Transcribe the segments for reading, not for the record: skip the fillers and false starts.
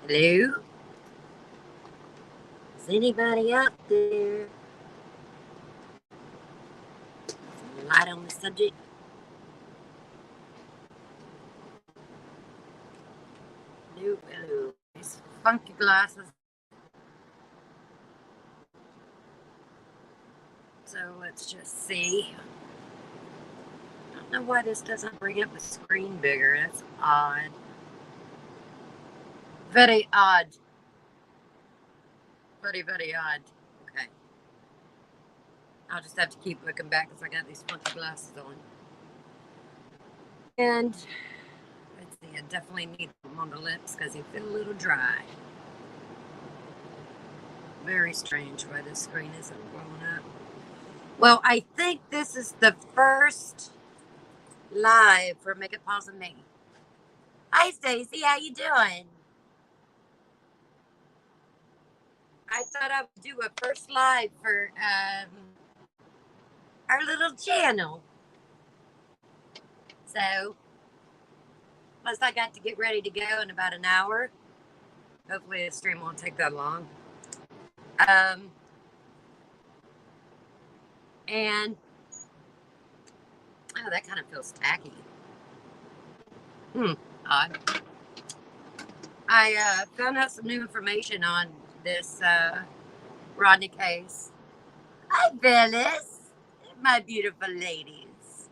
Hello? Is anybody out there? Light on the subject? Hello. These funky glasses. So let's just see. I don't know why this doesn't bring up the screen bigger. That's odd. Very odd. Very, very odd. Okay. I'll just have to keep looking back because I got these funky glasses on. And let's see, I definitely need them on the lips because they feel a little dry. Very strange why this screen isn't blowing up. Well, I think this is the first live for Makeup Paws&Me. Hi, Stacy. How you doing? I thought I would do a first live for our little channel. So, plus I got to get ready to go in about an hour. Hopefully the stream won't take that long. And, oh, that kind of feels tacky. Odd. I found out some new information on this RODNI case. Hi, Phyllis. My beautiful ladies.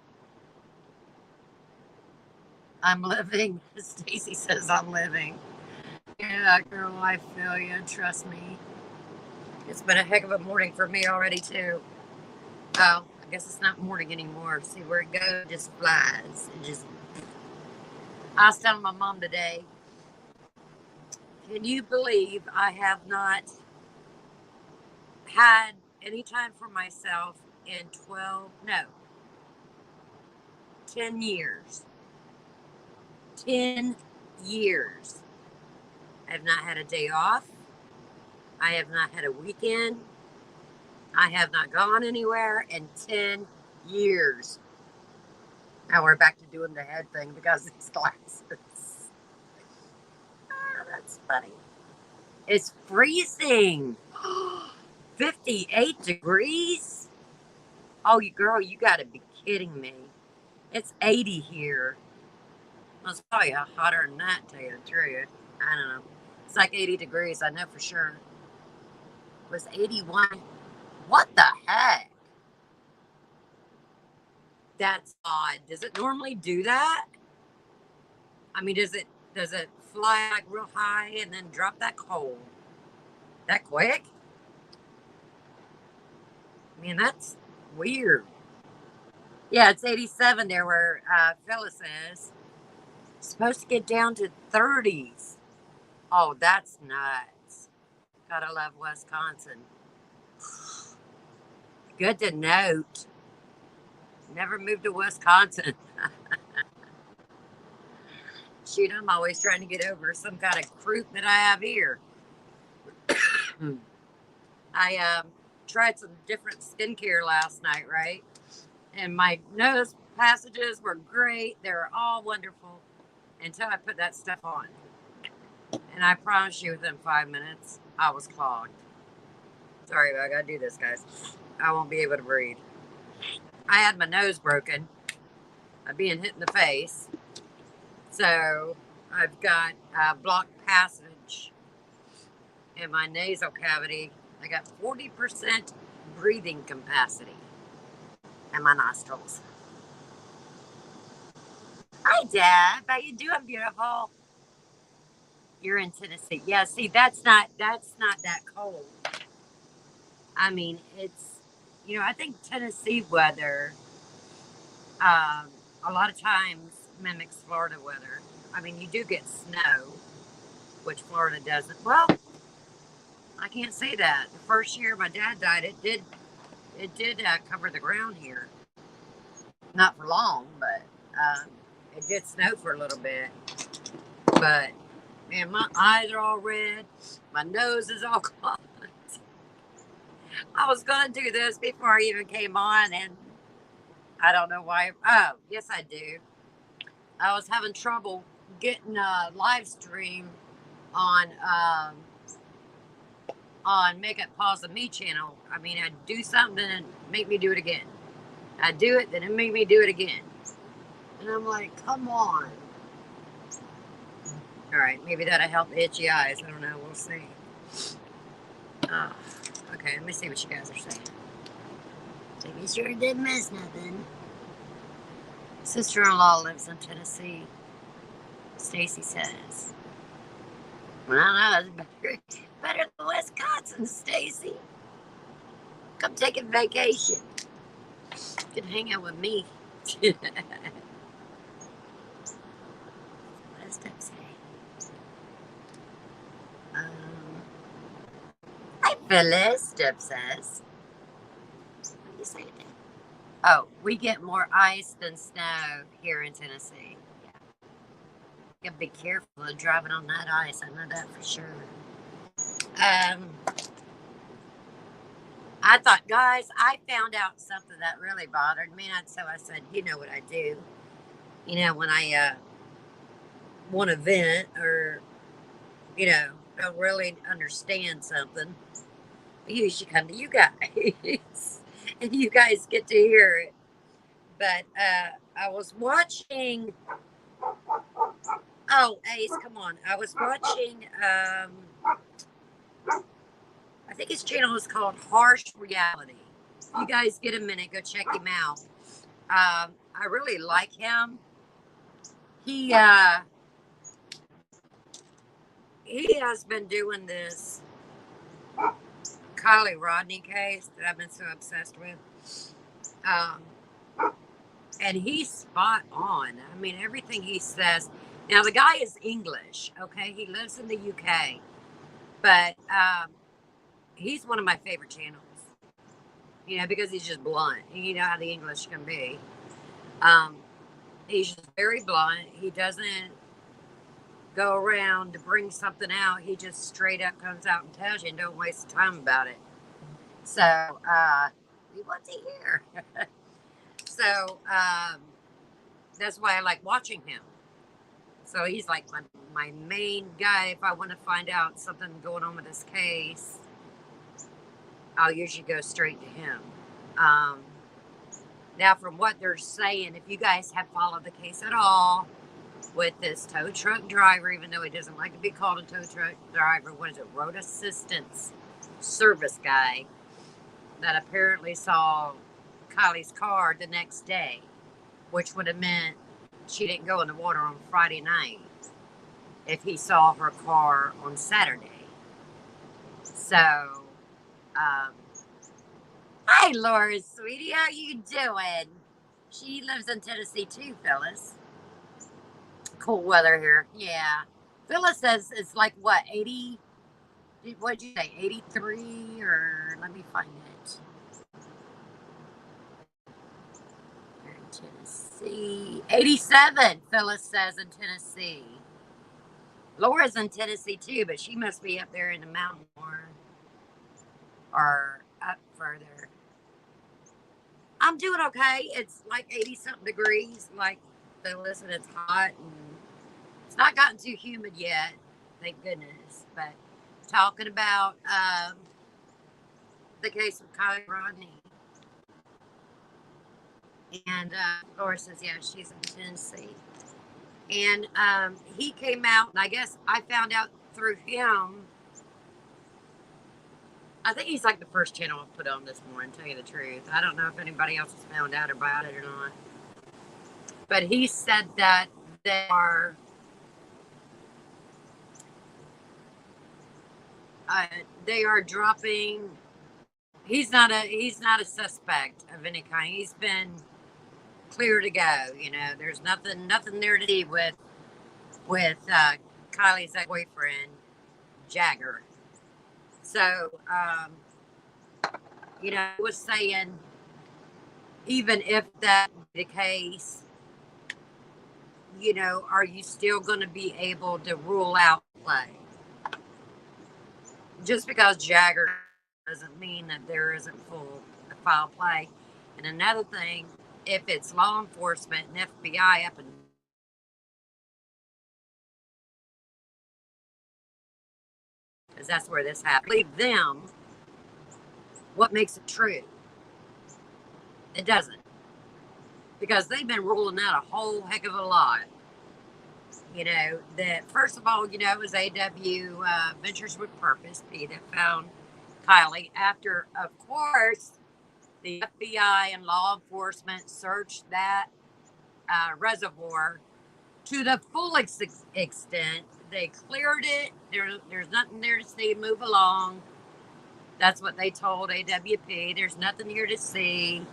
I'm living. Stacy says I'm living. Yeah, girl, I feel you. Trust me. It's been a heck of a morning for me already, too. Oh, I guess it's not morning anymore. See, where it goes, it just flies. It just... I was telling my mom today, can you believe I have not had any time for myself in 10 years. 10 years. I have not had a day off. I have not had a weekend. I have not gone anywhere in 10 years. Now we're back to doing the head thing because of these glasses. Oh, that's funny. It's freezing. 58 degrees? Oh, girl, you gotta be kidding me. It's 80 here. Well, it's probably hotter than that, to tell you the truth. I don't know. It's like 80 degrees, I know for sure. It was 81. What the heck? That's odd. Does it normally do that? I mean, does it fly like real high and then drop that cold? That quick? I mean, that's weird. Yeah, it's 87 there where Phyllis is. It's supposed to get down to 30s. Oh, that's nuts. Gotta love Wisconsin. Good to note. Never moved to Wisconsin. Shoot, I'm always trying to get over some kind of croup that I have here. I tried some different skincare last night, right? And my nose passages were great. They were all wonderful until I put that stuff on. And I promise you, within 5 minutes, I was clogged. Sorry, but I gotta do this, guys. I won't be able to breathe. I had my nose broken. I'm being hit in the face. So I've got blocked passage in my nasal cavity. I got 40% breathing capacity in my nostrils. Hi, Deb. How you doing, beautiful? You're in Tennessee. Yeah, see, that's not that cold. I mean, it's, I think Tennessee weather a lot of times mimics Florida weather. I mean, you do get snow, which Florida doesn't. Well, I can't say that. The first year my dad died, it did cover the ground here. Not for long, but it did snow for a little bit. But man, my eyes are all red. My nose is all clogged. I was gonna do this before I even came on, and I don't know why. Oh, yes, I do. I was having trouble getting a live stream on Makeup Paws&Me channel. I mean, I'd do something and make me do it again. I'd do it, then it made me do it again. And I'm like, come on. All right, maybe that'll help the itchy eyes. I don't know. We'll see. Okay, let me see what you guys are saying. So you sure didn't miss nothing. Sister-in-law lives in Tennessee. Stacy says. Well, I don't know. It's better than Wisconsin, Stacy. Come take a vacation. You can hang out with me. What does Deb say? Hi, Phyllis, Deb says. What do you say today? Oh, we get more ice than snow here in Tennessee. Yeah. You gotta be careful of driving on that ice. I know that for sure. I thought, guys, I found out something that really bothered me. And so I said, you know what I do? You know, when I want to vent or, you know, don't really understand something, I usually come to you guys. And you guys get to hear it. But I was watching. Oh, Ace, come on. I was watching. I think his channel is called Harsh Reality. If you guys get a minute, go check him out. I really like him. He has been doing this KIELY RODNI case that I've been so obsessed with. And he's spot on. I mean, everything he says. Now, the guy is English, okay? He lives in the UK. But he's one of my favorite channels. You know, because he's just blunt. You know how the English can be. He's just very blunt. He doesn't go around to bring something out. He just straight up comes out and tells you and don't waste time about it. So, we want to hear. So, that's why I like watching him. So he's like my main guy. If I want to find out something going on with this case, I'll usually go straight to him. Now, from what they're saying, if you guys have followed the case at all with this tow truck driver, even though he doesn't like to be called a tow truck driver, what is it, road assistance service guy that apparently saw Kylie's car the next day, which would have meant she didn't go in the water on Friday night if he saw her car on Saturday. So, hi, Laura, sweetie. How you doing? She lives in Tennessee too, Phyllis. Cool weather here. Yeah. Phyllis says it's like, what, 80? What did you say, 83? Or let me find it. Here in Tennessee. 87, Phyllis says, in Tennessee. Laura's in Tennessee too, but she must be up there in the mountain or up further. I'm doing okay. It's like 80-something degrees, like Phyllis, and it's hot. And it's not gotten too humid yet, thank goodness. But talking about the case of KIELY RODNI. And Laura says, yeah, she's in Tennessee. And he came out, and I guess I found out through him. I think he's like the first channel I put on this morning, to tell you the truth. I don't know if anybody else has found out about it or not. But he said that they are dropping. He's not a suspect of any kind. He's been clear to go. You know, there's nothing there to see with Kylie's boyfriend, Jagger. So, you know, I was saying, even if that be the case, you know, are you still going to be able to rule out play? Just because Jagger doesn't mean that there isn't full foul play. And another thing, if it's law enforcement and FBI up in because that's where this happened. Believe them. What makes it true? It doesn't. Because they've been ruling out a whole heck of a lot. You know, that first of all, you know, it was AW Ventures with Purpose, P, that found KIELY after, of course, the FBI and law enforcement searched that reservoir to the full extent. They cleared it. There's nothing there to see. Move along. That's what they told AWP. There's nothing here to see.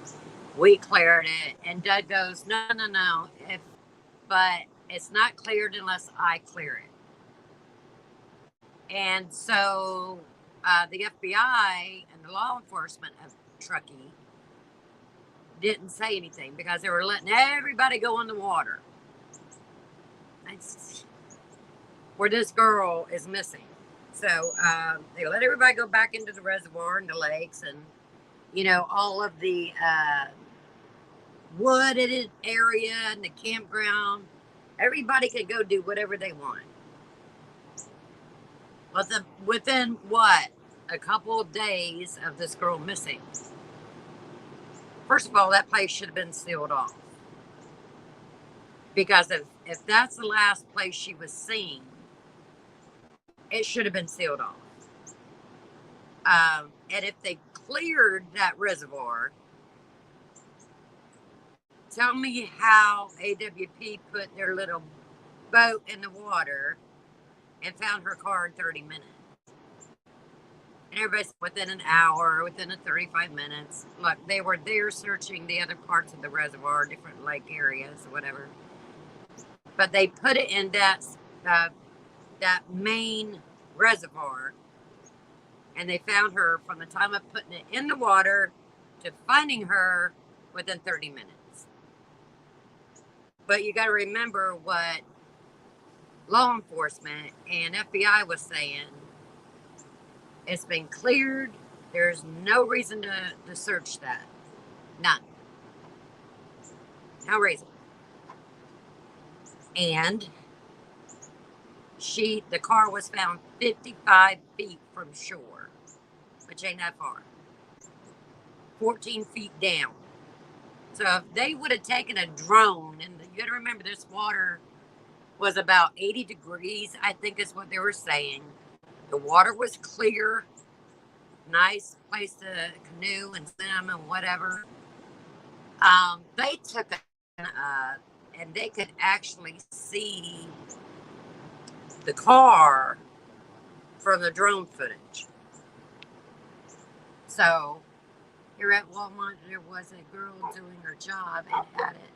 We cleared it. And Doug goes, no. But it's not cleared unless I clear it. And so the FBI and the law enforcement of Truckee didn't say anything because they were letting everybody go in the water. Where this girl is missing. So they let everybody go back into the reservoir and the lakes and, you know, all of the wooded area and the campground. Everybody could go do whatever they want. But within what? A couple of days of this girl missing. First of all, that place should have been sealed off. Because if that's the last place she was seen, it should have been sealed off. And if they cleared that reservoir, tell me how AWP put their little boat in the water and found her car in 30 minutes. And everybody's within an hour, within 35 minutes. Look, they were there searching the other parts of the reservoir, different lake areas or whatever. But they put it in that main reservoir, and they found her from the time of putting it in the water to finding her within 30 minutes. But you got to remember what law enforcement and FBI was saying. It's been cleared. There's no reason to search that. None. No reason. And the car was found 55 feet from shore, which ain't that far. 14 feet down. So if they would have taken a drone, and you got to remember this water was about 80 degrees, I think is what they were saying. The water was clear, nice place to canoe and swim and whatever. They took and they could actually see the car from the drone footage. So here at Walmart, there was a girl doing her job and had it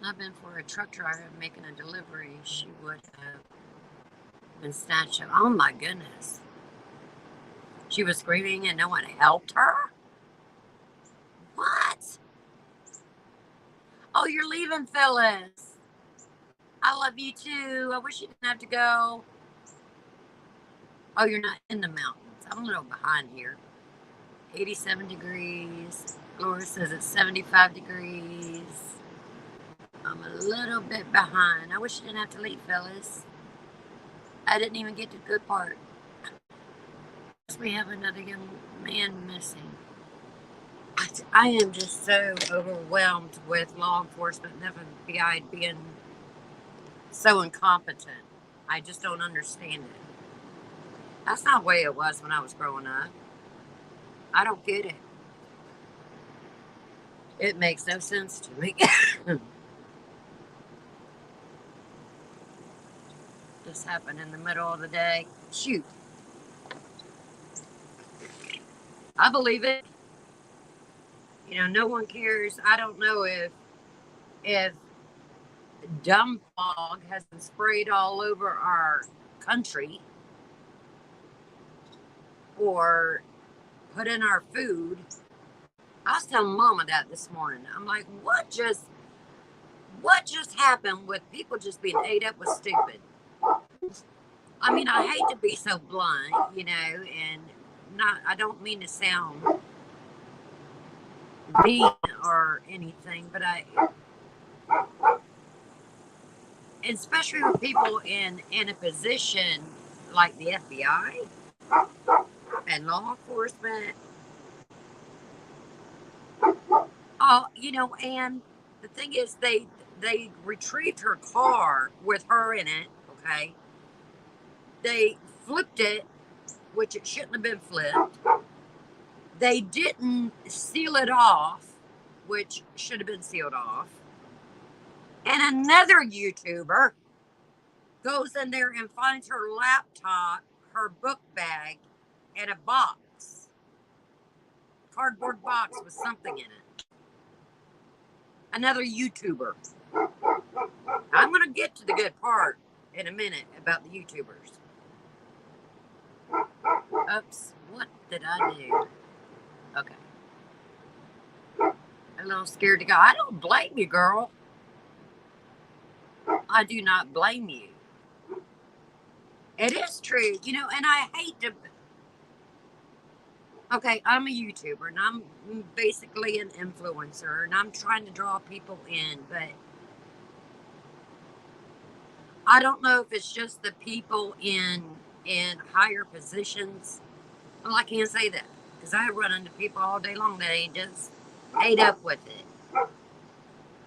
not been for a truck driver making a delivery, she would have been snatched up. Oh my goodness. She was screaming and no one helped her? What? Oh, you're leaving, Phyllis. I love you too. I wish you didn't have to go. Oh, you're not in the mountains. I'm a little behind here. 87 degrees. Laura says it's 75 degrees. I'm a little bit behind. I wish you didn't have to leave, Phyllis. I didn't even get to the good part. We have another young man missing. I am just so overwhelmed with law enforcement and FBI being so incompetent. I just don't understand it. That's not the way it was when I was growing up. I don't get it. It makes no sense to me. This happened in the middle of the day. Shoot. I believe it. You know, no one cares. I don't know if dumb fog has been sprayed all over our country or put in our food. I was telling Mama that this morning. I'm like, what just happened with people just being ate up with stupid? I mean, I hate to be so blunt, you know, and I don't mean to sound mean or anything, but especially with people in a position like the FBI and law enforcement. Oh, and the thing is, they retrieved her car with her in it. Okay, they flipped it, which it shouldn't have been flipped. They didn't seal it off, which should have been sealed off. And another YouTuber goes in there and finds her laptop, her book bag, and a box. Cardboard box with something in it. Another YouTuber. I'm going to get to the good part in a minute about the YouTubers. Oops, what did I do? Okay. A little scared to go. I don't blame you, girl. I do not blame you. It is true, and I hate to. Okay, I'm a YouTuber and I'm basically an influencer and I'm trying to draw people in, but I don't know if it's just the people in higher positions. Well, I can't say that because I run into people all day long that ain't just ate up with it.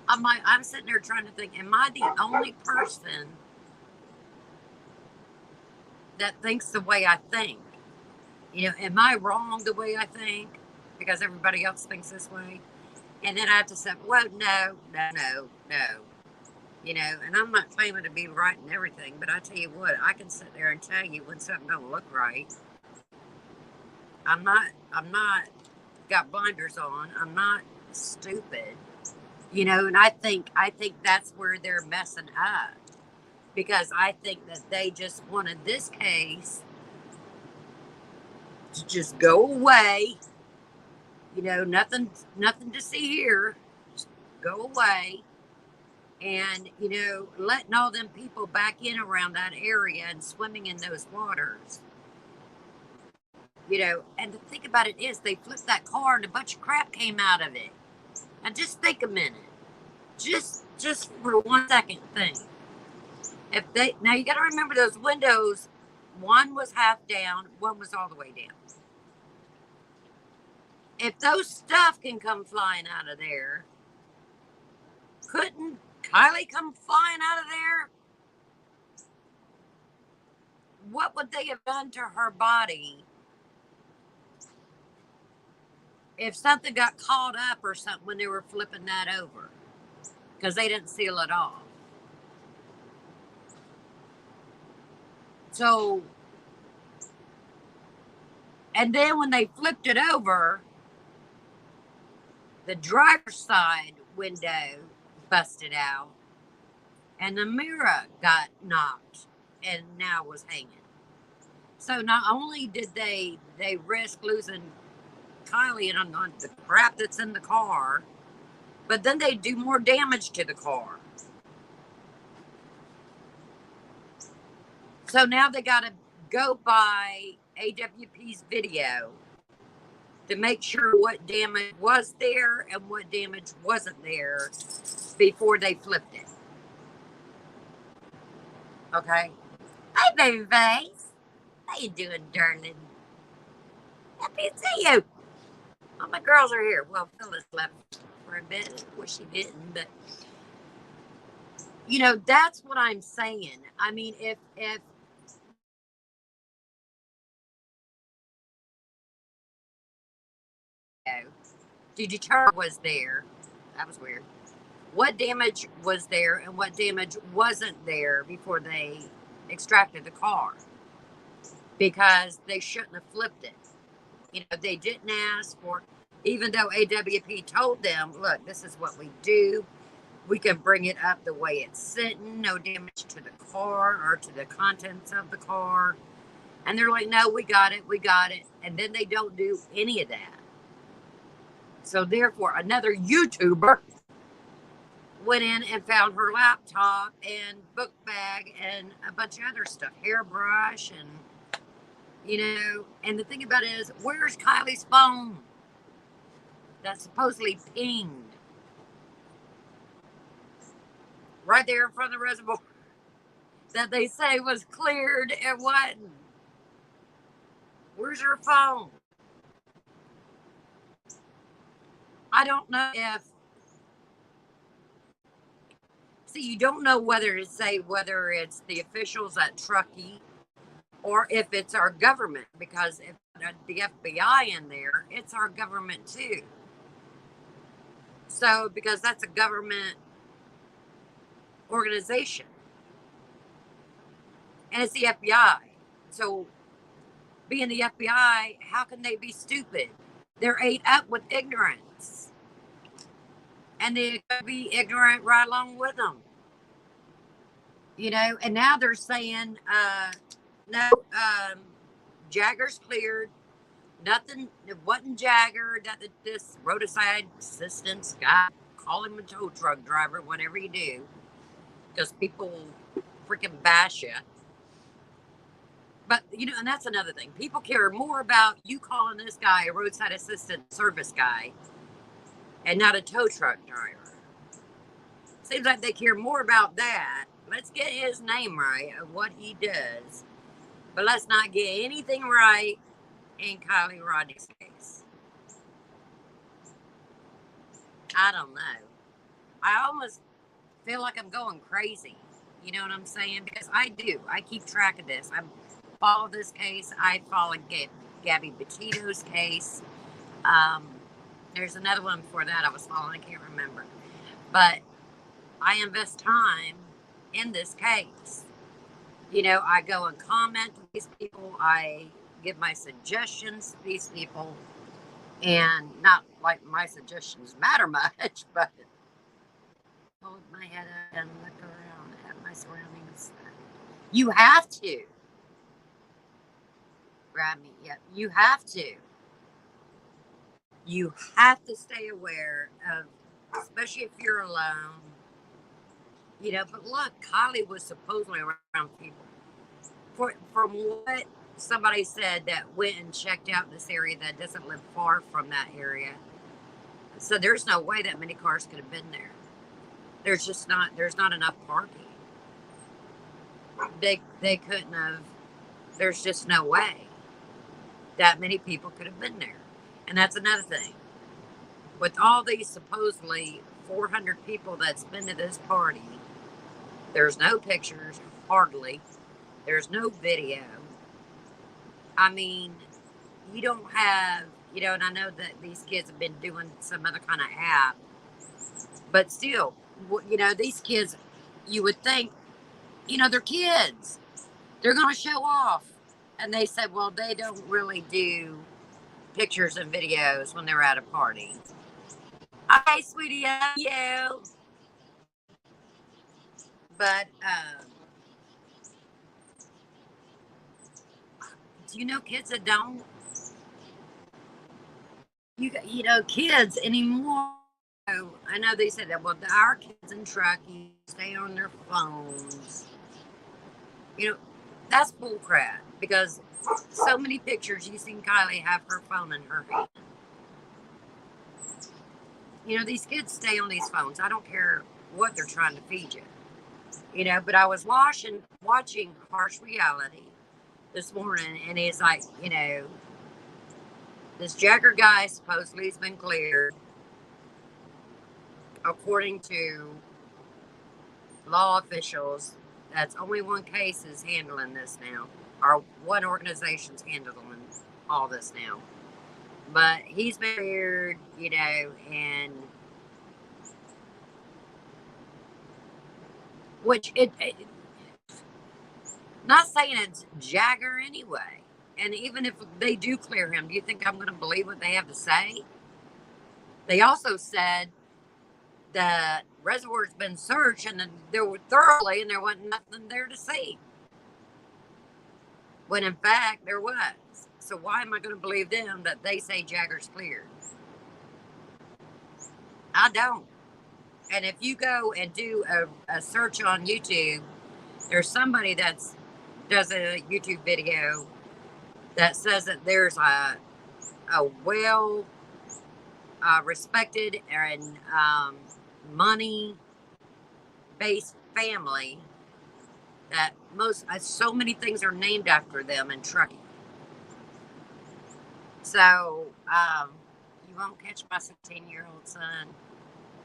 I'm sitting there trying to think, am I the only person that thinks the way I think? Am I wrong the way I think because everybody else thinks this way? And then I have to say, well, no. And I'm not claiming to be right in everything, but I tell you what, I can sit there and tell you when something don't look right. I'm not got blinders on. I'm not stupid. And I think that's where they're messing up. Because I think that they just wanted this case to just go away. Nothing to see here. Just go away. And, letting all them people back in around that area and swimming in those waters. And the thing about it is they flipped that car and a bunch of crap came out of it. Now just think a minute. Just for 1 second think. Now you got to remember those windows, one was half down, one was all the way down. If those stuff can come flying out of there, couldn't KIELY come flying out of there? What would they have done to her body if something got caught up or something when they were flipping that over? Because they didn't seal it off. So, and then when they flipped it over, the driver's side window busted out and the mirror got knocked and now was hanging. So not only did they risk losing KIELY and on the crap that's in the car, but then they do more damage to the car. So now they got to go by AWP's video to make sure what damage was there and what damage wasn't there before they flipped it. Okay. Hi, baby face. How you doing, darling? Happy to see you. All my girls are here. Well, Phyllis left for a bit. I wish she didn't, but that's what I'm saying. I mean, if to deter was there, that was weird. What damage was there and what damage wasn't there before they extracted the car? Because they shouldn't have flipped it. They didn't ask for, even though AWP told them, look, this is what we do. We can bring it up the way it's sitting, no damage to the car or to the contents of the car. And they're like, no, we got it. And then they don't do any of that. So therefore, another YouTuber went in and found her laptop and book bag and a bunch of other stuff, hairbrush and, and the thing about it is, where's KIELY's phone that supposedly pinged? Right there in front of the reservoir. that they say was cleared, it wasn't. Where's your phone? I don't know if, see, you don't know whether to say whether it's the officials at Truckee or if it's our government, because if the FBI in there, it's our government too. So, because that's a government organization and it's the FBI. So, being the FBI, how can they be stupid? They're ate up with ignorance. And they could be ignorant right along with them. And now they're saying, no, Jagger's cleared. Nothing, it wasn't Jagger. This roadside assistance guy, call him a tow truck driver, whatever you do, because people freaking bash you. But, and that's another thing. People care more about you calling this guy a roadside assistant service guy and not a tow truck driver. Seems like they care more about that. Let's get his name right of what he does. But let's not get anything right in KIELY RODNI's case. I don't know. I almost feel like I'm going crazy. You know what I'm saying? Because I do. I keep track of this. I follow this case. I follow Gabby Petito's case. There's another one before that I was following. I can't remember. But I invest time in this case. I go and comment to these people. I give my suggestions to these people. And not like my suggestions matter much, but hold my head up and look around at my surroundings. You have to. Grab me. Yep. You have to. You have to stay aware of, especially if you're alone. But look, KIELY was supposedly around people. From what somebody said that went and checked out this area that doesn't live far from that area. So there's no way that many cars could have been there. There's not enough parking. They couldn't have, there's just no way that many people could have been there. And that's another thing. With all these supposedly 400 people that's been to this party, there's no pictures, hardly. There's no video. I mean, you don't have, and I know that these kids have been doing some other kind of app, but still, these kids, you would think, they're kids. They're going to show off. And they said, well, they don't really do pictures and videos when they're at a party. Hi, sweetie, I love you. But, do you know kids that don't? Kids anymore. I know they said that. Well, our kids in Truckee stay on their phones. That's bullcrap, because so many pictures you've seen KIELY have her phone in her hand. These kids stay on these phones. I don't care what they're trying to feed you. But I was watching Harsh Reality this morning, and he's like, this Jagger guy supposedly has been cleared. According to law officials, that's only one case is handling this now, or one organization's handling all this now. But he's been cleared, and which not saying it's Jagger anyway. And even if they do clear him, do you think I'm going to believe what they have to say? They also said that reservoir's been searched and there were thoroughly, and there wasn't nothing there to see. When in fact there was. So why am I going to believe them that they say Jagger's cleared? I don't. And if you go and do a search on YouTube, there's somebody that does a YouTube video that says that there's a well respected and money based family that so many things are named after them in Truckee. So, you won't catch my 16-year-old son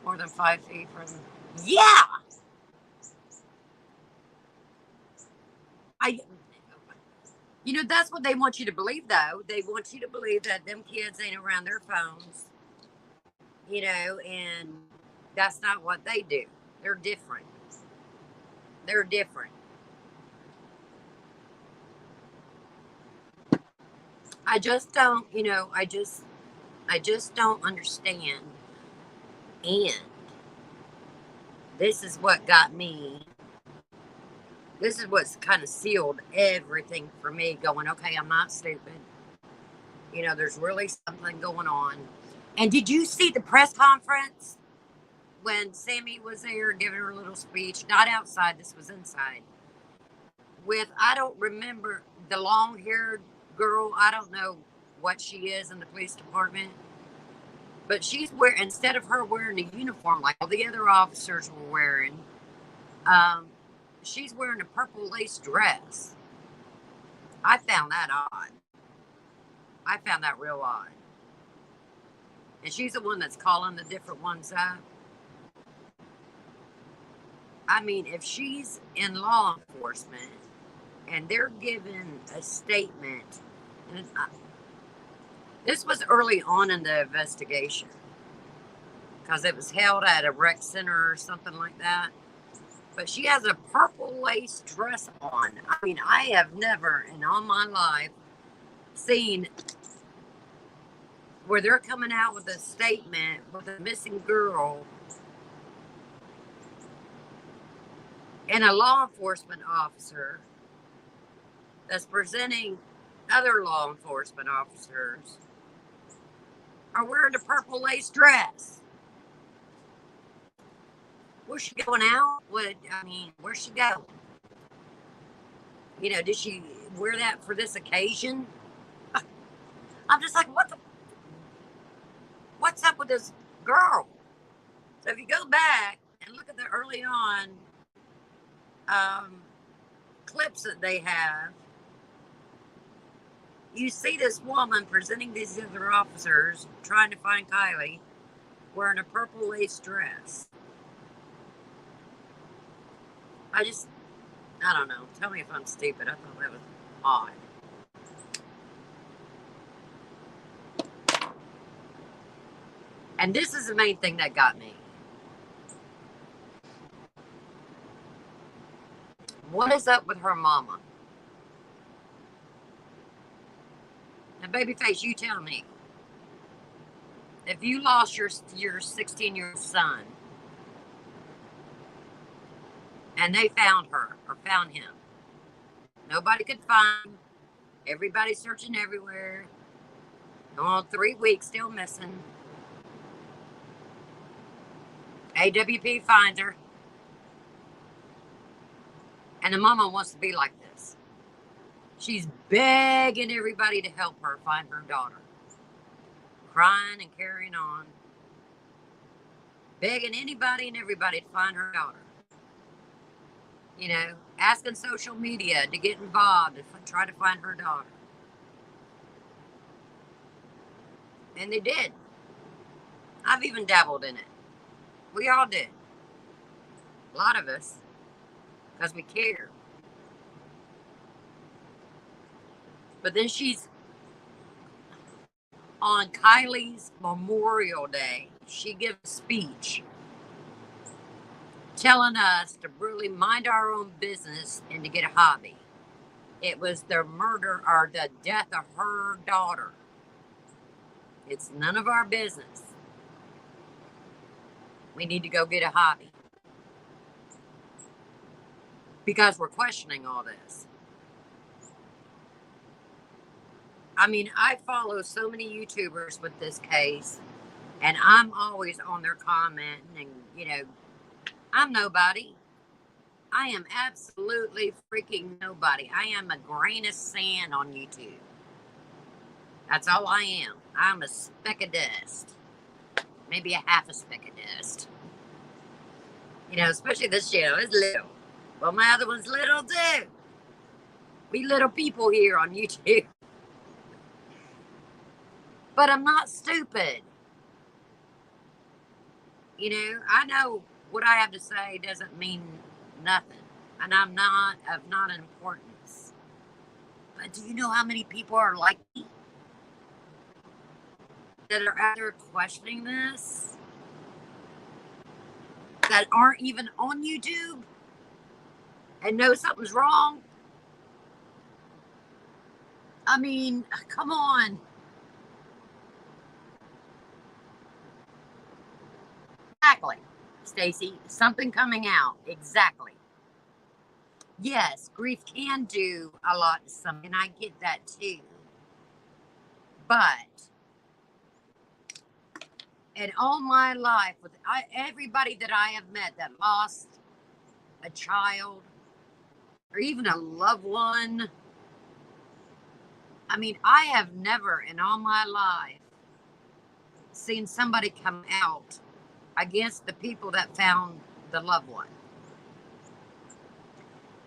more than 5 feet from. Yeah! That's what they want you to believe, though. They want you to believe that them kids ain't around their phones, and that's not what they do. They're different. They're different. I just don't, I just don't understand. And this is what got me. This is what's kind of sealed everything for me, going, okay, I'm not stupid. There's really something going on. And did you see the press conference when Sammy was there giving her a little speech? Not outside, this was inside. With, I don't remember, the long-haired girl, I don't know what she is in the police department, but she's wearing, instead of her wearing a uniform like all the other officers were wearing, she's wearing a purple lace dress. I found that odd. I found that real odd. And she's the one that's calling the different ones up. I mean, if she's in law enforcement and they're giving a statement, and this was early on in the investigation because it was held at a rec center or something like that. But she has a purple lace dress on. I mean, I have never in all my life seen where they're coming out with a statement with a missing girl and a law enforcement officer that's presenting other law enforcement officers are wearing a purple lace dress. Was she going out? Where's she going? Did she wear that for this occasion? I'm just like, what's up with this girl? So if you go back and look at the early on clips that they have, you see this woman presenting these other officers trying to find KIELY wearing a purple lace dress. I don't know. Tell me if I'm stupid. I thought that was odd. And this is the main thing that got me. What is up with her mama? Now, babyface, you tell me. If you lost your 16-year-old son and they found her or found him, nobody could find him. Everybody's searching everywhere. Oh, 3 weeks still missing. AWP finds her. And the mama wants to be like this. She's begging everybody to help her find her daughter. Crying and carrying on. Begging anybody and everybody to find her daughter. Asking social media to get involved and try to find her daughter. And they did. I've even dabbled in it. We all did. A lot of us. Because we care. But then she's on KIELY's Memorial Day. She gives a speech telling us to really mind our own business and to get a hobby. It was the murder or the death of her daughter. It's none of our business. We need to go get a hobby. Because we're questioning all this. I mean, I follow so many YouTubers with this case, and I'm always on their commenting, and, I'm nobody. I am absolutely freaking nobody. I am a grain of sand on YouTube. That's all I am. I'm a speck of dust. Maybe a half a speck of dust. Especially this channel is little. Well, my other one's little too. We little people here on YouTube. But I'm not stupid. You know, I know what I have to say doesn't mean nothing. And I'm not of not importance. But do you know how many people are like me that are out there questioning this? That aren't even on YouTube and know something's wrong? I mean, come on. Exactly, Stacy. Something coming out. Exactly. Yes, grief can do a lot to something, and I get that too. But in all my life, with everybody that I have met that lost a child or even a loved one, I mean, I have never in all my life seen somebody come out against the people that found the loved one.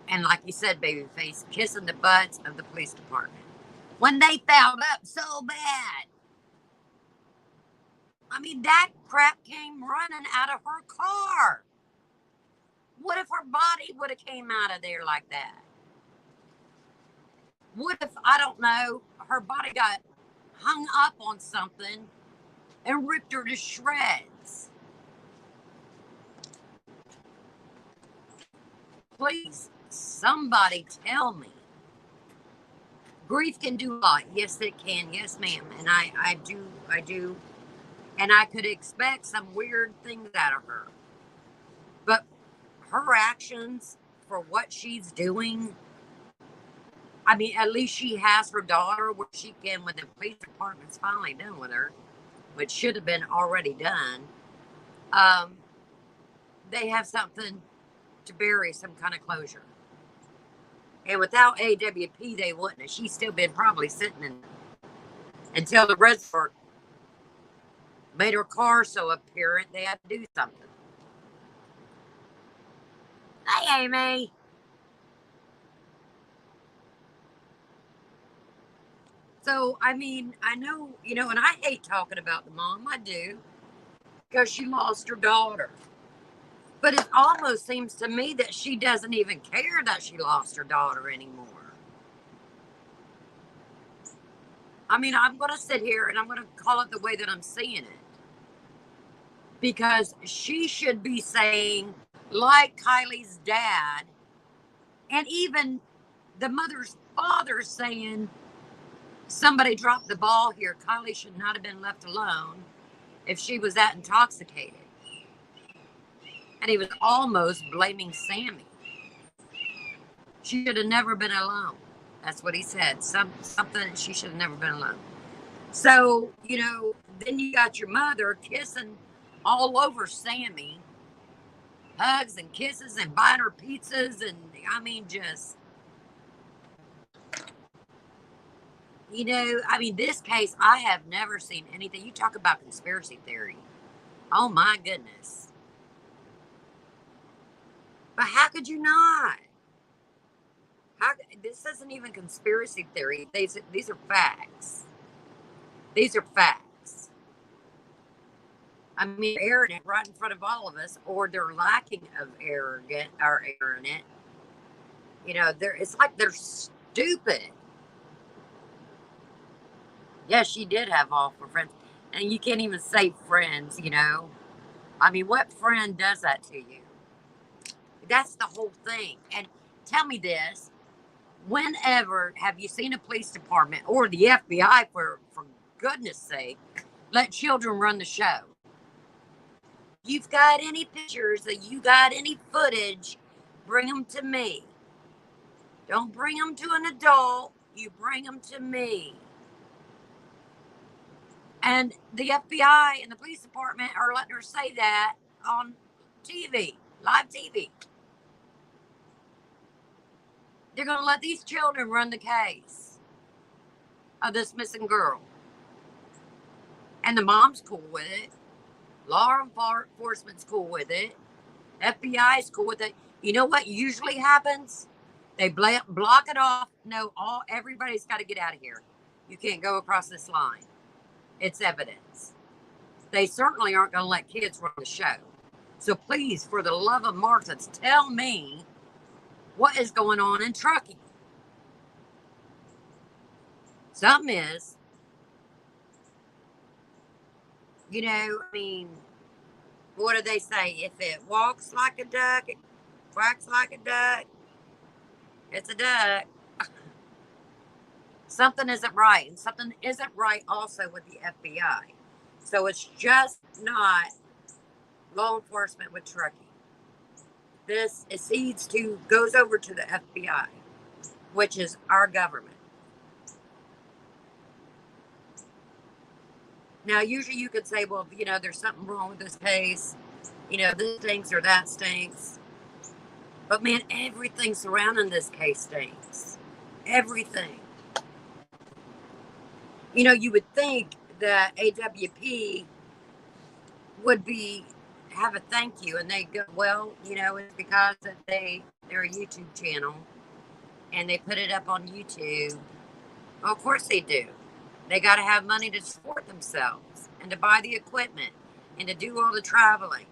And like you said, babyface, kissing the butts of the police department when they fouled up so bad. I mean, that crap came running out of her car. What if her body would have came out of there like that? What if, I don't know, her body got hung up on something and ripped her to shreds? Please, somebody tell me. Grief can do a lot. Yes, it can. Yes, ma'am. And I do. And I could expect some weird things out of her. But her actions for what she's doing, I mean, at least she has her daughter where she can, when the police department's finally done with her, which should have been already done, they have something to bury, some kind of closure. And without AWP, they wouldn't have. She's still been probably sitting in until the reservoir made her car so apparent they had to do something. Hey, Amy. So, I mean, I know, you know, and I hate talking about the mom. I do. Because she lost her daughter. But it almost seems to me that she doesn't even care that she lost her daughter anymore. I mean, I'm going to sit here and I'm going to call it the way that I'm seeing it. Because she should be saying, like KIELY's dad, and even the mother's father saying, somebody dropped the ball here. KIELY should not have been left alone if she was that intoxicated. And he was almost blaming Sammy. She should have never been alone. That's what he said. Something, she should have never been alone. So, you know, then you got your mother kissing all over Sammy. Hugs and kisses and buying her pizzas. And I mean, just, you know, I mean, this case, I have never seen anything. You talk about conspiracy theory. Oh, my goodness. But how could you not? This isn't even conspiracy theory. These are facts. These are facts. I mean, they're airing it right in front of all of us, or they're lacking of arrogant or airing it. You know, it's like they're stupid. Yes, she did have awful friends. And you can't even say friends, you know. I mean, what friend does that to you? That's the whole thing. And tell me this. Whenever have you seen a police department or the FBI, for goodness sake, let children run the show? You've got any pictures, or you got any footage, bring them to me. Don't bring them to an adult. You bring them to me. And the FBI and the police department are letting her say that on TV, live TV. They're going to let these children run the case of this missing girl. And the mom's cool with it. Law enforcement's cool with it. FBI's cool with it. You know what usually happens? They block it off. No, everybody's got to get out of here. You can't go across this line. It's evidence. They certainly aren't going to let kids run the show. So please, for the love of Martha, tell me what is going on in Truckee. Something is. You know, I mean, what do they say? If it walks like a duck, it quacks like a duck, it's a duck. Something isn't right. And something isn't right also with the FBI. So it's just not law enforcement with Truckee. This goes over to the FBI, which is our government. Now, usually you could say, well, you know, there's something wrong with this case. You know, this stinks or that stinks. But man, everything surrounding this case stinks. Everything. You know, you would think that AWP would have a thank you, and they go, well, you know, it's because they're a YouTube channel and they put it up on YouTube. Well, of course they do. They got to have money to support themselves and to buy the equipment and to do all the traveling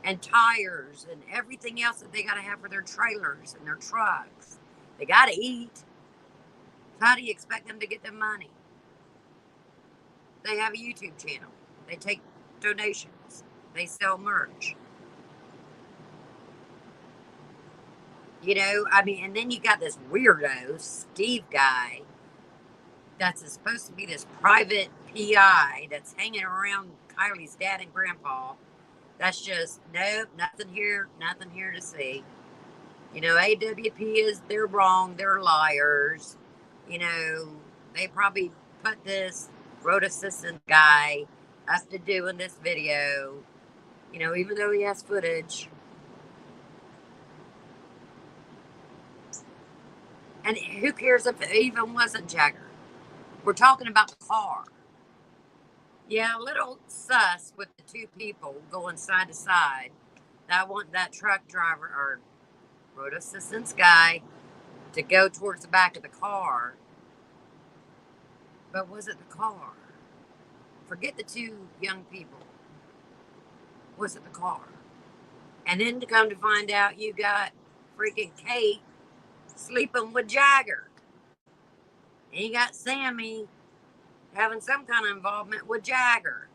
and tires and everything else that they got to have for their trailers and their trucks. They got to eat. How do you expect them to get the money? They have a YouTube channel. They take donations. They sell merch. You know, I mean, and then you got this weirdo, Steve guy, that's supposed to be this private PI that's hanging around Kylie's dad and grandpa. That's just, nope, nothing here to see. You know, AWP they're wrong, they're liars. You know, they probably put this road assistant guy up to doing this video, you know, even though he has footage. And who cares if it even wasn't Jagger? We're talking about the car. Yeah, a little sus with the two people going side to side. I want that truck driver or road assistance guy to go towards the back of the car. But was it the car? Forget the two young people. Was it the car? And then to come to find out, you got freaking Kate sleeping with Jagger. And you got Sammy having some kind of involvement with Jagger.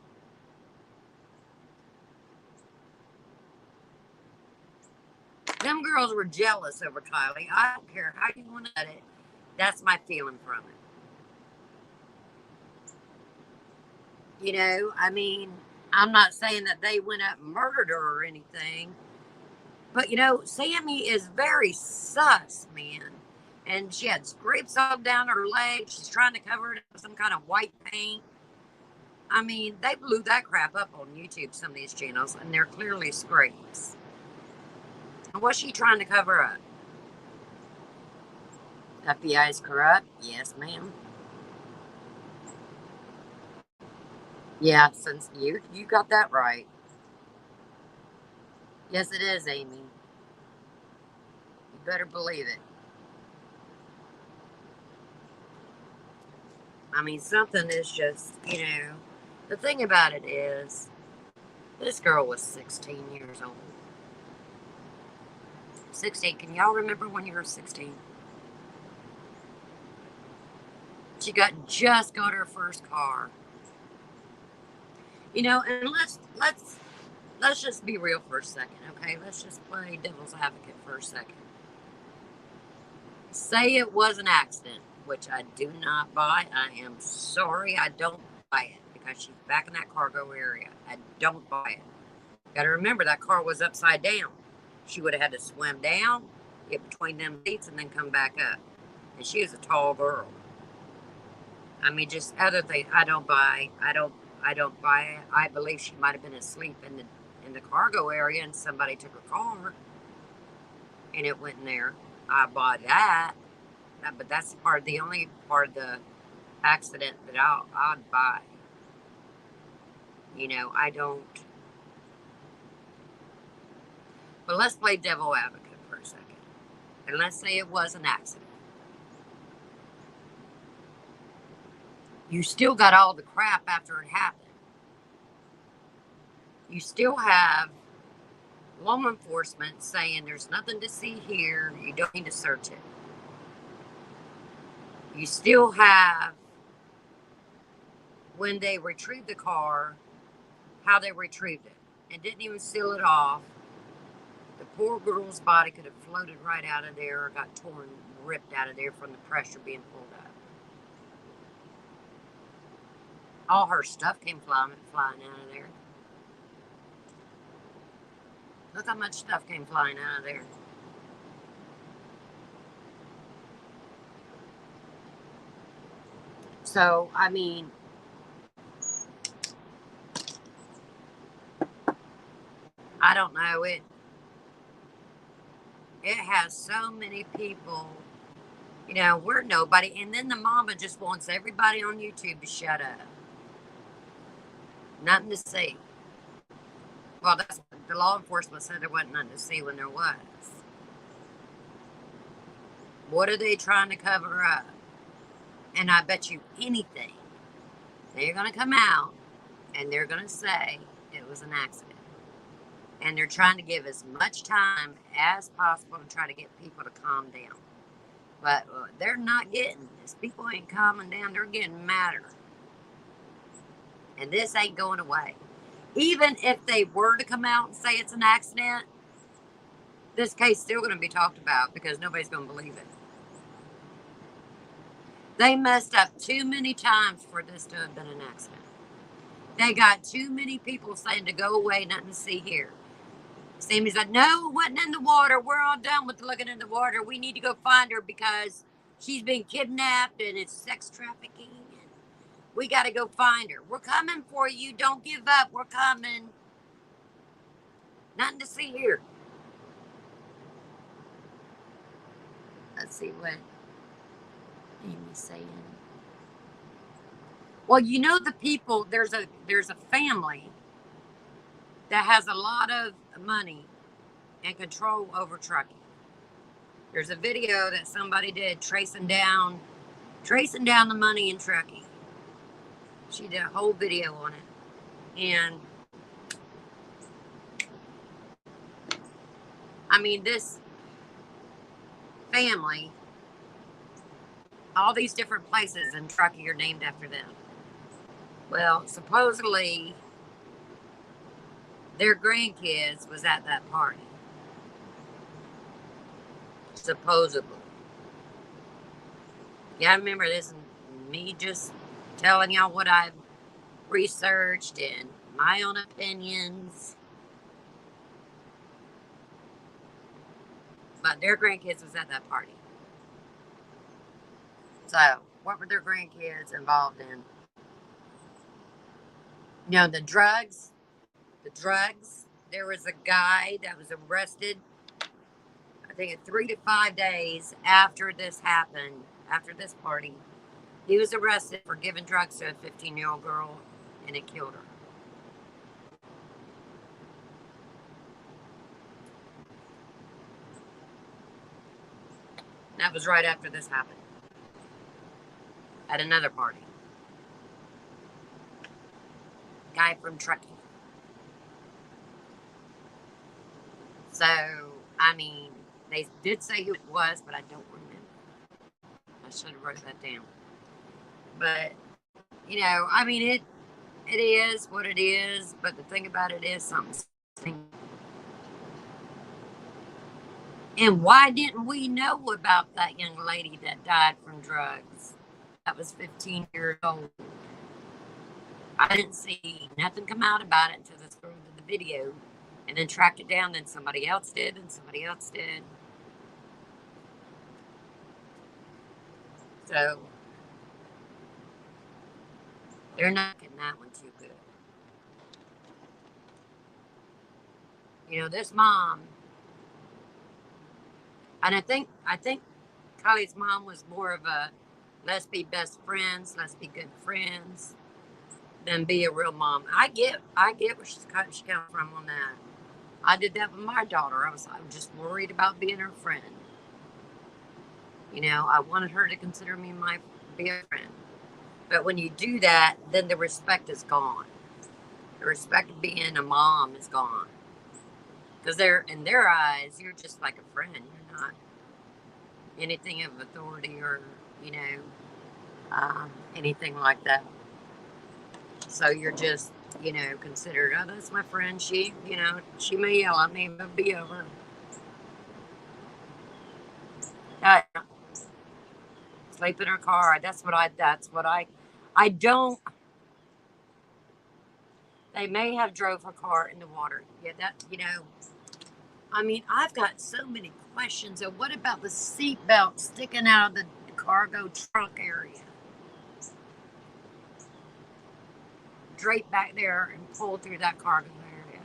Them girls were jealous over Kylie. I don't care how you want to let it. That's my feeling from it. You know, I mean, I'm not saying that they went up and murdered her or anything. But, you know, Sammy is very sus, man. And she had scrapes all down her leg. She's trying to cover it with some kind of white paint. I mean, they blew that crap up on YouTube, some of these channels, and they're clearly scrapes. And what's she trying to cover up? FBI is corrupt? Yes, ma'am. Yeah, since you got that right. Yes, it is, Amy. You better believe it. I mean, something is just, you know, the thing about it is, this girl was 16 years old. 16. Can y'all remember when you were 16? She just got her first car. You know, and let's just be real for a second, okay? Let's just play devil's advocate for a second. Say it was an accident, which I do not buy. I am sorry, I don't buy it because she's back in that cargo area. I don't buy it. Got to remember that car was upside down. She would have had to swim down, get between them seats, and then come back up. And she is a tall girl. I mean, just other things I don't buy. I don't buy it. I believe she might have been asleep in the cargo area, and somebody took her car, and it went in there. I bought that, but that's the only part of the accident that I'd buy. You know, I don't. But let's play devil advocate for a second. And let's say it was an accident. You still got all the crap after it happened. You still have law enforcement saying there's nothing to see here. You don't need to search it. You still have, when they retrieved the car, how they retrieved it and didn't even seal it off. The poor girl's body could have floated right out of there or got torn, ripped out of there from the pressure being pulled up. All her stuff came flying out of there. Look how much stuff came flying out of there. So, I mean, I don't know. It has so many people, you know, we're nobody. And then the mama just wants everybody on YouTube to shut up. Nothing to see. Well, that's the law enforcement said there wasn't nothing to see when there was. What are they trying to cover up? And I bet you anything, they're going to come out and they're going to say it was an accident. And they're trying to give as much time as possible to try to get people to calm down. But they're not getting this. People ain't calming down. They're getting madder. And this ain't going away. Even if they were to come out and say it's an accident, this case is still going to be talked about because nobody's going to believe it. They messed up too many times for this to have been an accident. They got too many people saying to go away, nothing to see here. Sammy's like, no, it wasn't in the water. We're all done with looking in the water. We need to go find her because she's been kidnapped and it's sex trafficking. We got to go find her. We're coming for you. Don't give up. We're coming. Nothing to see here. Let's see what Amy's saying. Well, you know the people, there's a family that has a lot of money and control over Truckee. There's a video that somebody did tracing down the money in Truckee. She did a whole video on it. And I mean, this family, all these different places in Truckee are named after them. Well, supposedly their grandkids was at that party. Supposedly. Yeah, I remember this, me just telling y'all what I've researched and my own opinions. But their grandkids was at that party. So, what were their grandkids involved in? You know, the drugs. There was a guy that was arrested, I think 3 to 5 days after this happened, after this party. He was arrested for giving drugs to a 15-year-old girl, and it killed her. That was right after this happened. At another party. Guy from Truckee. So, I mean, they did say who it was, but I don't remember. I should have wrote that down. But, you know, I mean, it is what it is, but the thing about it is something. And why didn't we know about that young lady that died from drugs? That was 15 years old. I didn't see nothing come out about it until this girl did the video and then tracked it down. Then somebody else did, and somebody else did. So they're not getting that one too good. You know, this mom, and I think Kylie's mom was more of a let's be best friends, let's be good friends, than be a real mom. I get where she comes from on that. I did that with my daughter. I'm just worried about being her friend. You know, I wanted her to consider me be a friend. But when you do that, then the respect is gone. The respect of being a mom is gone. Because they're in their eyes, you're just like a friend. You're not anything of authority or, you know, anything like that. So you're just, you know, considered, oh, that's my friend. She, you know, she may yell at me, but be over. Sleep in her car. That's what I don't. They may have drove her car in the water. Yeah, that, you know, I mean, I've got so many questions. And what about the seatbelt sticking out of the cargo trunk area? Drape back there and pull through that cargo area.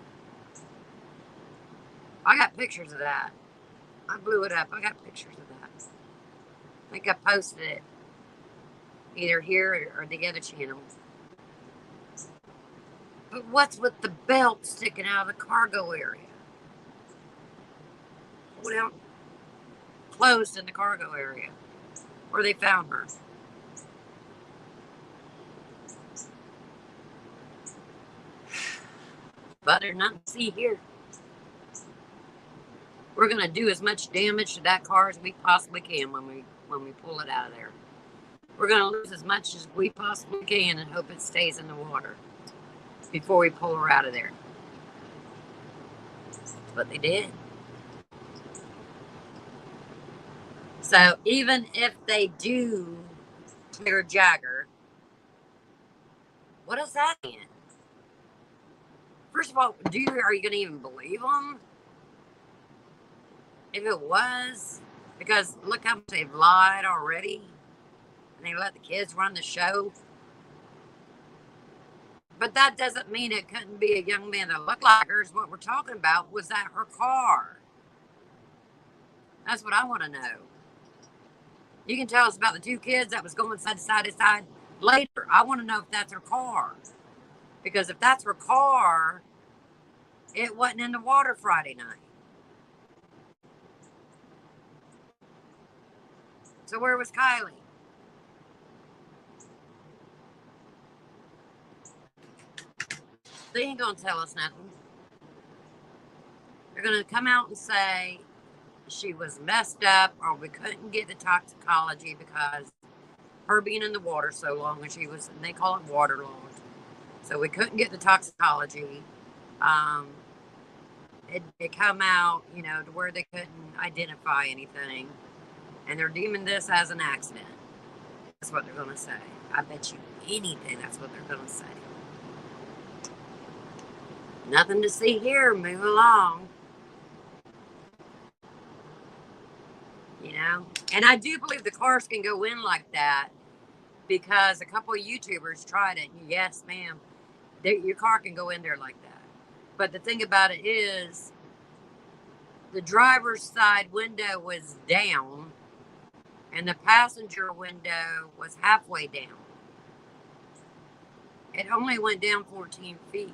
I got pictures of that. I blew it up. I got pictures of that. I think I posted it either here or the other channel. But what's with the belt sticking out of the cargo area? Well, closed in the cargo area where they found her. But there's nothing to see here. We're gonna do as much damage to that car as we possibly can when we pull it out of there. We're gonna lose as much as we possibly can and hope it stays in the water before we pull her out of there. That's what they did. So even if they do clear Jagger, what does that mean? First of all, are you going to even believe them? If it was, because look how much they've lied already, and they let the kids run the show. But that doesn't mean it couldn't be a young man that looked like her. What we're talking about was that her car. That's what I want to know. You can tell us about the two kids that was going side to side later. I want to know if that's her car. Because if that's her car, it wasn't in the water Friday night. So where was KIELY? They ain't gonna tell us nothing. They're gonna come out and say she was messed up or we couldn't get the toxicology because her being in the water so long and and they call it waterlogged. So we couldn't get the toxicology. It come out, you know, to where they couldn't identify anything. And they're deeming this as an accident. That's what they're gonna say. I bet you anything that's what they're gonna say. Nothing to see here. Move along. You know? And I do believe the cars can go in like that because a couple of YouTubers tried it. Yes, ma'am. Your car can go in there like that. But the thing about it is the driver's side window was down and the passenger window was halfway down. It only went down 14 feet.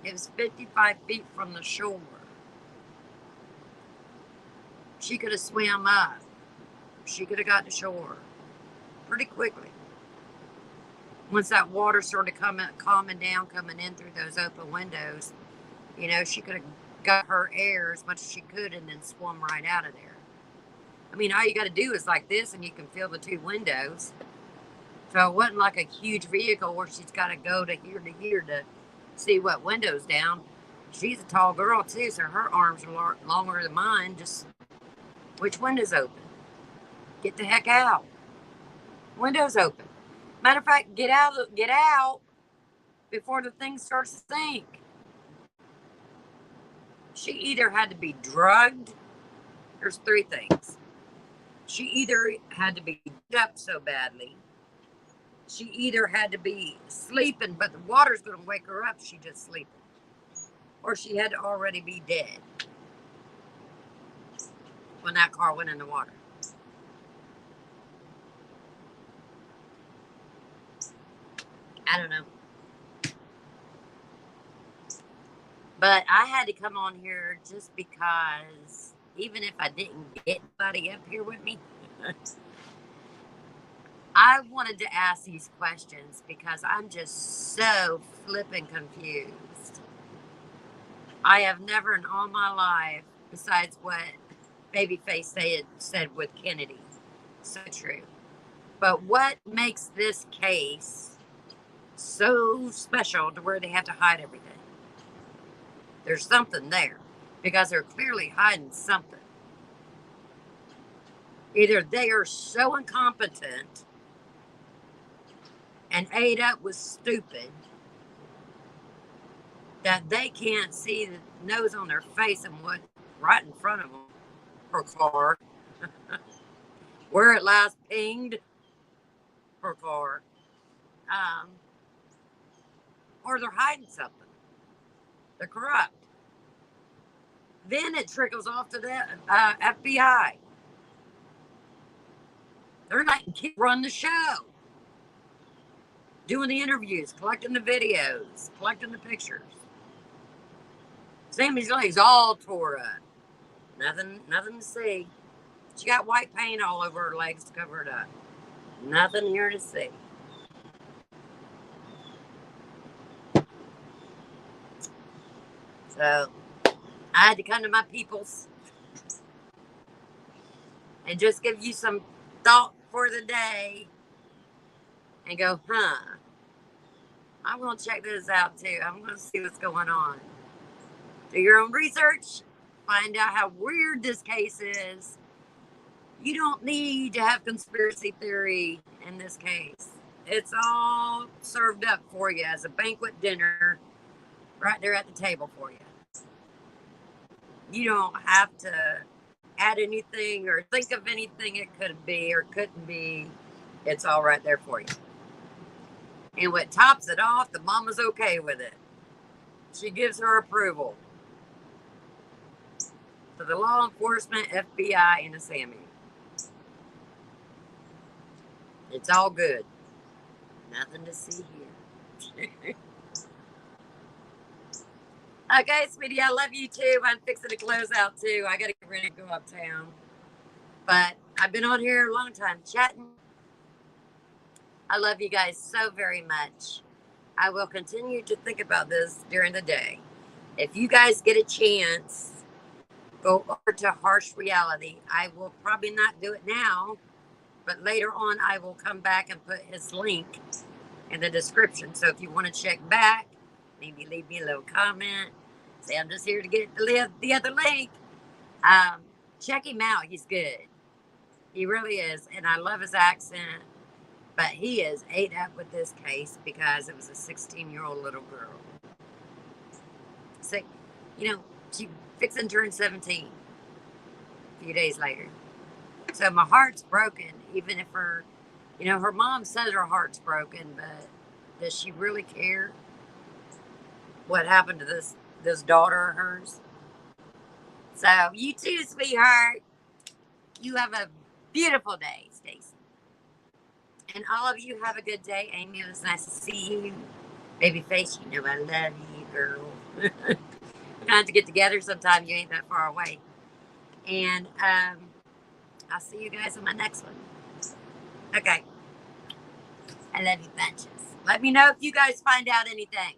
It was 55 feet from the shore. She could have swam up. She could have got to shore pretty quickly. Once that water started calming down, coming in through those open windows, you know, she could have got her air as much as she could and then swum right out of there. I mean, all you got to do is like this and you can feel the two windows. So it wasn't like a huge vehicle where she's got to go to here to see what window's down. She's a tall girl too, so her arms are longer than mine. Just which window's open? Get the heck out. Window's open. Matter of fact, get out before the thing starts to sink. She either had to be drugged. There's three things. She either had to be up so badly. She either had to be sleeping, but the water's going to wake her up. She just sleeping. Or she had to already be dead when that car went in the water. I don't know. But I had to come on here just because, even if I didn't get anybody up here with me, I wanted to ask these questions because I'm just so flippin' confused. I have never in all my life, besides what Babyface said with Kennedy, so true. But what makes this case so special to where they have to hide everything? There's something there because they're clearly hiding something. Either they are so incompetent and ate up was stupid that they can't see the nose on their face and what right in front of them, her car, where it last pinged, her car, or they're hiding something. They're corrupt. Then it trickles off to the FBI. They're letting kids run the show, doing the interviews, collecting the videos, collecting the pictures. Sammy's legs all tore up. Nothing to see. She got white paint all over her legs to cover it up. Nothing here to see. So I had to come to my peoples and just give you some thought for the day and go, I'm going to check this out too. I'm going to see what's going on. Do your own research. Find out how weird this case is. You don't need to have conspiracy theory in this case. It's all served up for you as a banquet dinner right there at the table for you. You don't have to add anything or think of anything it could be or couldn't be. It's all right there for you. And what tops it off, the mama's okay with it. She gives her approval to the law enforcement, FBI, and the Sammy. It's all good. Nothing to see here. Okay, sweetie, I love you too. I'm fixing to close out too. I got to get ready to go uptown. But I've been on here a long time chatting. I love you guys so very much. I will continue to think about this during the day. If you guys get a chance, go over to Harsh Reality. I will probably not do it now, but later on I will come back and put his link in the description. So if you want to check back, maybe leave me a little comment. Say I'm just here to get the other link. Check him out. He's good. He really is. And I love his accent. But he is ate up with this case because it was a 16-year-old little girl. So, she fixing to turn 17 a few days later. So my heart's broken, even if her mom says her heart's broken, but does she really care what happened to this daughter of hers? So you too, sweetheart. You have a beautiful day, Stacy. And all of you have a good day. Amy, it was nice to see you. Babyface, I love you, girl. We're going to have to get together sometime. You ain't that far away. And I'll see you guys on my next one. Okay. I love you bunches. Let me know if you guys find out anything.